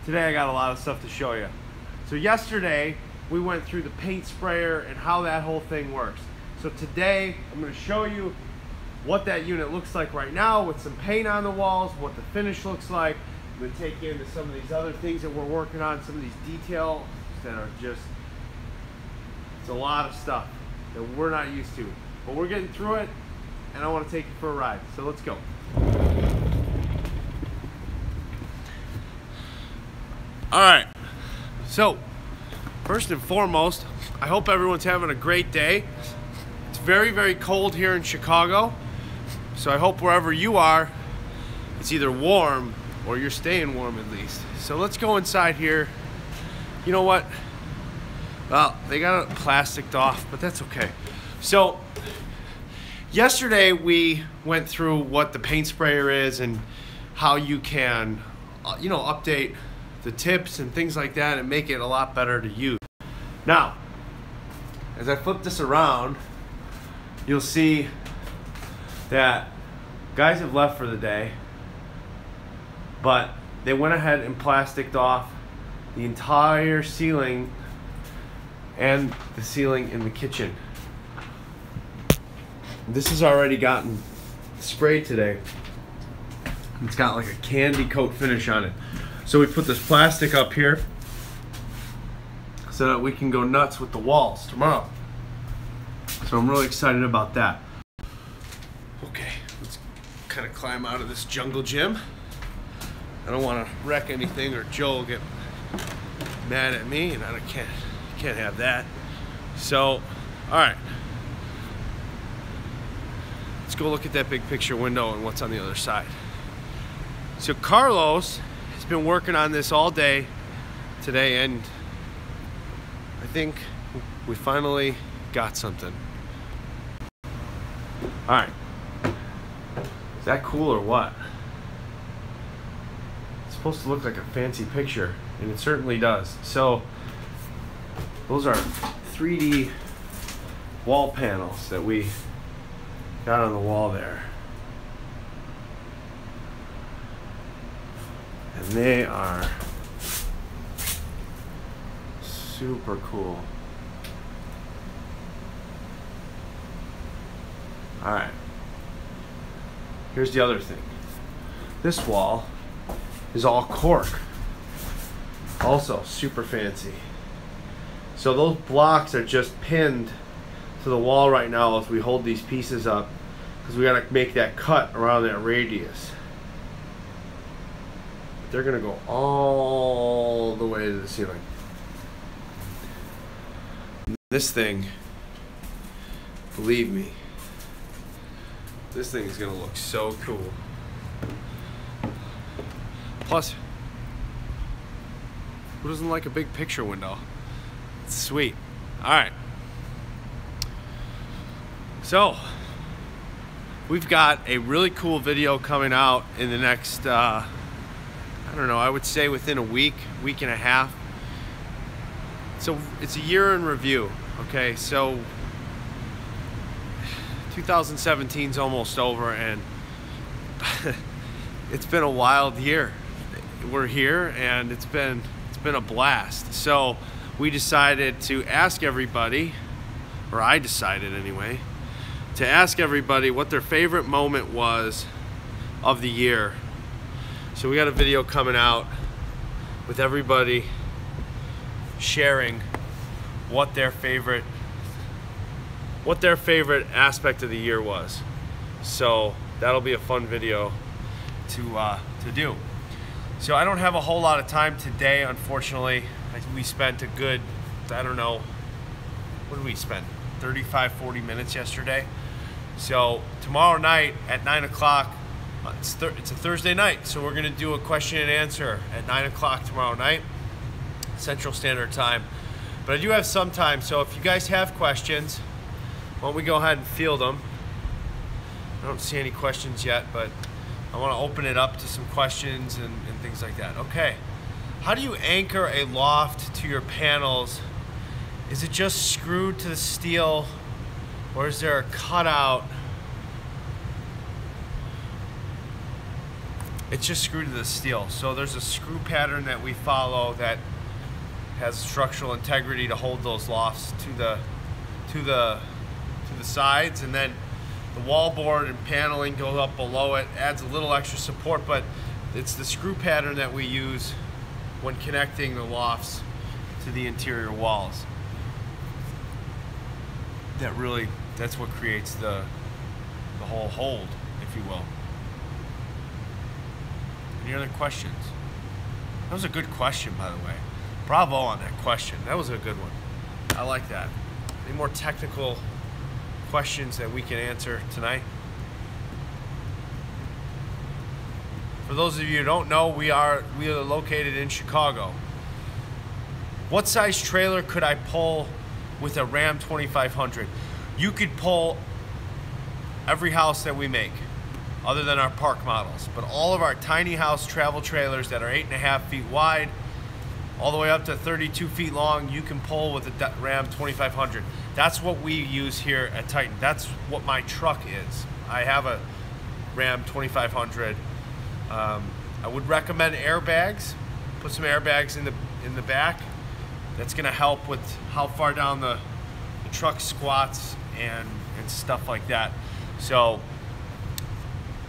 today I got a lot of stuff to show you. So yesterday we went through the paint sprayer and how that whole thing works. So today I'm going to show you what that unit looks like right now with some paint on the walls, what the finish looks like. I'm going to take you into some of these other things that we're working on, some of these details that are just, it's a lot of stuff that we're not used to. But we're getting through it, and I want to take you for a ride. So let's go. All right, so first and foremost, I hope everyone's having a great day. It's very, very cold here in Chicago, so I hope wherever you are, it's either warm or you're staying warm at least. So let's go inside here. You know what? Well, they got it plasticed off, but that's okay. So yesterday we went through what the paint sprayer is and how you can, update the tips and things like that and make it a lot better to use. Now, as I flip this around, you'll see that guys have left for the day, but they went ahead and plasticed off the entire ceiling and the ceiling in the kitchen. This has already gotten sprayed today. It's got like a candy coat finish on it. So we put this plastic up here so that we can go nuts with the walls tomorrow. So I'm really excited about that. Okay, let's kind of climb out of this jungle gym. I don't want to wreck anything or Joe will get mad at me, and I can't have that. So, all right. Let's go look at that big picture window and what's on the other side. So Carlos has been working on this all day today, and I think we finally got something. All right. Is that cool or what? It's supposed to look like a fancy picture, and it certainly does. So those are 3D wall panels that we got on the wall there. And they are super cool. All right. Here's the other thing. This wall is all cork. Also super fancy. So those blocks are just pinned to the wall right now as we hold these pieces up, because we gotta make that cut around that radius. They're gonna go all the way to the ceiling. This thing, believe me, this thing is gonna look so cool. Plus, who doesn't like a big picture window? It's sweet. All right. So, we've got a really cool video coming out in the next, I don't know, I would say within a week and a half. So it's a year in review, okay? So 2017 is almost over, and it's been a wild year. We're here, and it's been a blast. So we decided to ask everybody, or I decided anyway, to ask everybody what their favorite moment was of the year. So we got a video coming out with everybody sharing what their favorite aspect of the year was. So that'll be a fun video to do. So I don't have a whole lot of time today, unfortunately. We spent a good, I don't know, what did we spend? 35-40 minutes yesterday. So tomorrow night at 9 o'clock, it's a Thursday night, so we're going to do a question and answer at 9 o'clock tomorrow night, Central Standard Time. But I do have some time, so if you guys have questions, why don't we go ahead and field them. I don't see any questions yet, but I want to open it up to some questions and things like that. Okay, how do you anchor a loft to your panels? Is it just screwed to the steel, or is there a cutout it's just screwed to the steel. So there's a screw pattern that we follow that has structural integrity to hold those lofts to the sides, and then the wallboard and paneling goes up below it, adds a little extra support, but it's the screw pattern that we use when connecting the lofts to the interior walls. That's what creates the whole hold, if you will. Any other questions? That was a good question, by the way. Bravo on that question. That was a good one. I like that. Any more technical questions that we can answer tonight? For those of you who don't know, we are located in Chicago. What size trailer could I pull with a Ram 2500? You could pull every house that we make, other than our park models, but all of our tiny house travel trailers that are 8.5 feet wide, all the way up to 32 feet long, you can pull with a Ram 2500. That's what we use here at Titan. That's what my truck is. I have a Ram 2500. I would recommend airbags. Put some airbags in the back. That's gonna help with how far down the truck squats and stuff like that. So,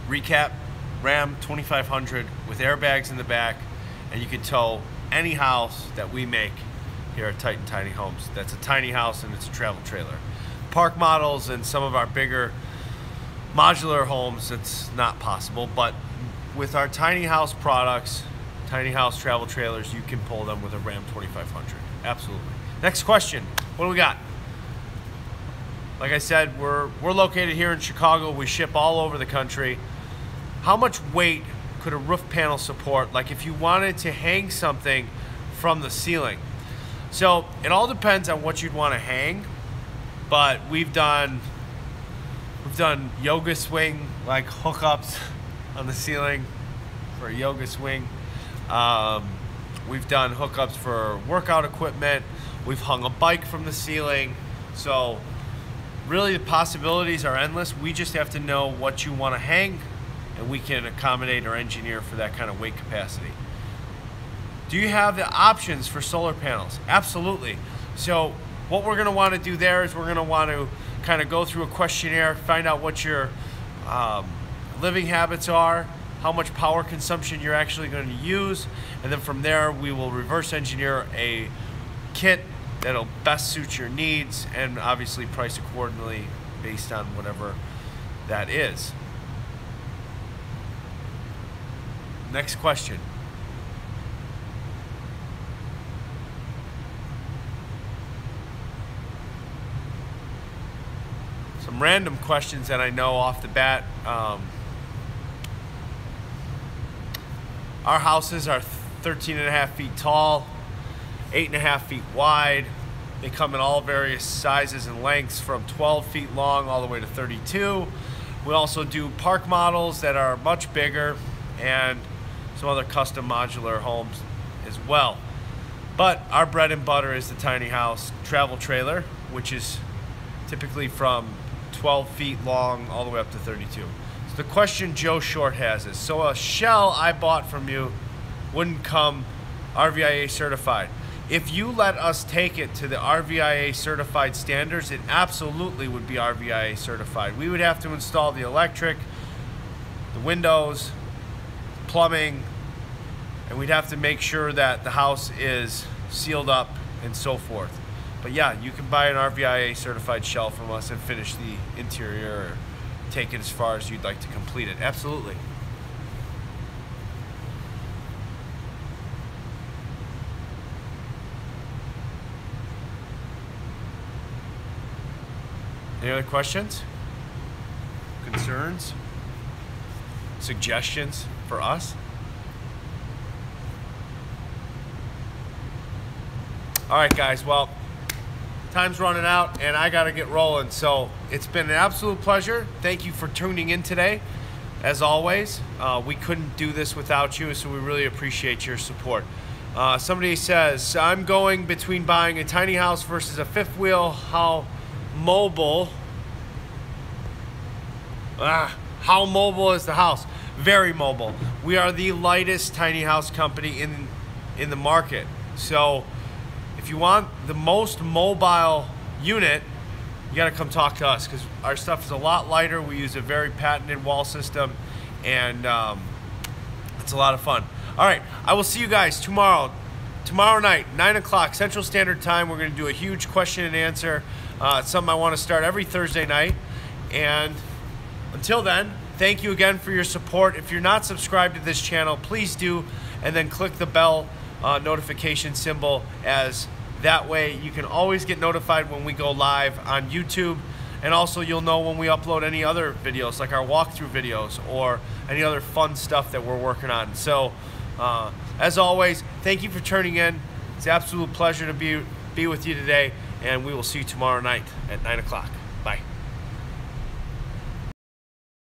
recap, Ram 2500 with airbags in the back, and you can tow any house that we make here at Titan Tiny Homes. That's a tiny house and it's a travel trailer. Park models and some of our bigger modular homes, it's not possible, but with our tiny house products, tiny house travel trailers, you can pull them with a Ram 2500. Absolutely. Next question. What do we got? Like I said, we're located here in Chicago. We ship all over the country. How much weight could a roof panel support? Like if you wanted to hang something from the ceiling. So it all depends on what you'd want to hang, but we've done yoga swing like hookups on the ceiling for a yoga swing. We've done hookups for workout equipment. We've hung a bike from the ceiling. So really the possibilities are endless. We just have to know what you want to hang, and we can accommodate or engineer for that kind of weight capacity. Do you have the options for solar panels? Absolutely. So what we're going to want to do there is we're going to want to kind of go through a questionnaire, find out what your living habits are, how much power consumption you're actually going to use, and then from there we will reverse engineer a kit that'll best suit your needs and obviously price accordingly based on whatever that is. Next question. Some random questions that I know off the bat. Our houses are 13.5 feet tall, 8.5 feet wide. They come in all various sizes and lengths from 12 feet long all the way to 32. We also do park models that are much bigger and some other custom modular homes as well. But our bread and butter is the tiny house travel trailer, which is typically from 12 feet long all the way up to 32. So the question Joe Short has is, so a shell I bought from you wouldn't come RVIA certified. If you let us take it to the RVIA certified standards, it absolutely would be RVIA certified. We would have to install the electric, the windows, plumbing, and we'd have to make sure that the house is sealed up and so forth. But yeah, you can buy an RVIA certified shell from us and finish the interior or take it as far as you'd like to complete it. Absolutely. Any other questions? Concerns? Suggestions for us? All right, guys, well, time's running out and I gotta get rolling. So it's been an absolute pleasure. Thank you for tuning in today. As always, we couldn't do this without you, so we really appreciate your support. Somebody says, I'm going between buying a tiny house versus a fifth wheel. How mobile is the house? Very mobile. we are the lightest tiny house company in the market. So if you want the most mobile unit, you gotta come talk to us, because our stuff is a lot lighter. We use a very patented wall system, and it's a lot of fun. All right, I will see you guys tomorrow night, 9 o'clock Central Standard Time. We're gonna do a huge question and answer. It's something I wanna start every Thursday night. And until then, thank you again for your support. If you're not subscribed to this channel, please do, and then click the bell notification symbol, as that way you can always get notified when we go live on YouTube, and also you'll know when we upload any other videos, like our walkthrough videos or any other fun stuff that we're working on. So as always, thank you for tuning in. It's an absolute pleasure to be with you today, and we will see you tomorrow night at 9 o'clock. Bye.